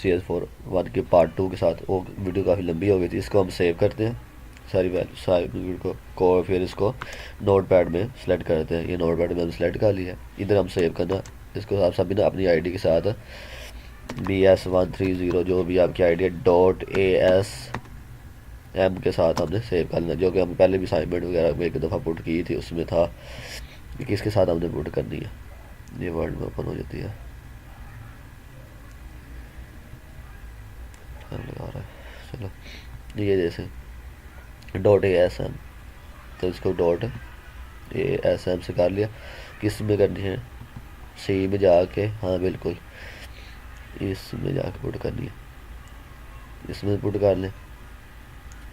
CS4 1 के part 2 के साथ। वो वीडियो काफ़ी लंबी हो गई थी। इसको हम सेव करते हैं सारी वीडियो को फिर इसको नोट पैड में सेलेक्ट करते हैं। ये नोट पैड में हम सेलेक्ट कर लिया। इधर हम सेव करना, इसको आप सभी ना अपनी आईडी के साथ BS130 जो भी आपकी आईडी है .ASM के साथ हमने सेव कर लेना, जो कि हम पहले भी असाइनमेंट वगैरह में एक दफ़ा पुट की थी, उसमें था कि किसके साथ हमने पुट करनी है। ये वर्ड में ओपन हो जाती है, लगा रहा है। चलो ये जैसे .ASM, तो इसको .ASM से कर लिया। किस में करनी है, सी में जाके, हाँ बिल्कुल इसमें जाके पुट करनी है, इसमें पुट कर लें,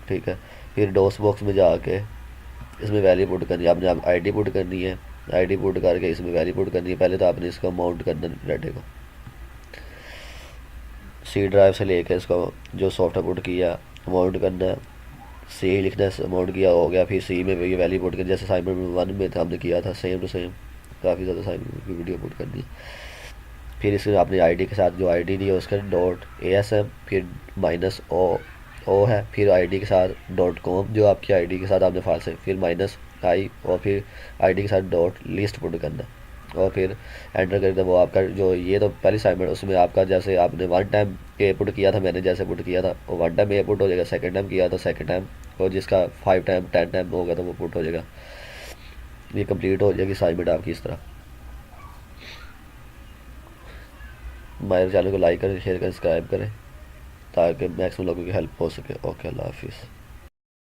ठीक है। फिर डोस बॉक्स में जाके इसमें वैल्यू पुट करनी है, आपने आईडी पुट करनी है। आईडी पुट करके इसमें वैल्यू पुट करनी है। पहले तो आपने इसको माउंट करना डाटे को, सी ड्राइव से लेकर इसको जो सॉफ्टवेयर पुट किया माउंट करना है। सी लिखना है, अमाउंट किया हो गया। फिर सी में ये वैल्यू पुट करनी, जैसे असाइनमेंट 1 में था हमने किया था, सेम टू सेम काफ़ी ज़्यादा असाइनमेंट की वीडियो पुट करनी है। फिर इसके अपनी आईडी के साथ जो आईडी दी है उसका .ASM, फिर -O है, फिर आईडी के साथ .com जो आपकी आईडी के साथ आपने फाइल से, फिर -I और फिर आईडी के साथ .list पुट करना है और फिर एंटर कर दें। वो आपका जो ये तो पहली असाइनमेंट, उसमें आपका जैसे आपने 1 टाइम ए पुट किया था, मैंने जैसे पुट किया था वो 1 टाइम ए पुट हो जाएगा। सेकंड टाइम किया तो सेकंड टाइम, और जिसका 5 टाइम 10 टाइम होगा तो वो पुट हो जाएगा। ये कंप्लीट हो जाएगी असाइनमेंट आपकी इस तरह। हमारे चैनल को लाइक करें, शेयर करें, सब्सक्राइब करें ताकि मैक्सिमम लोगों की हेल्प हो सके। ओके, अल्लाह हाफिज़।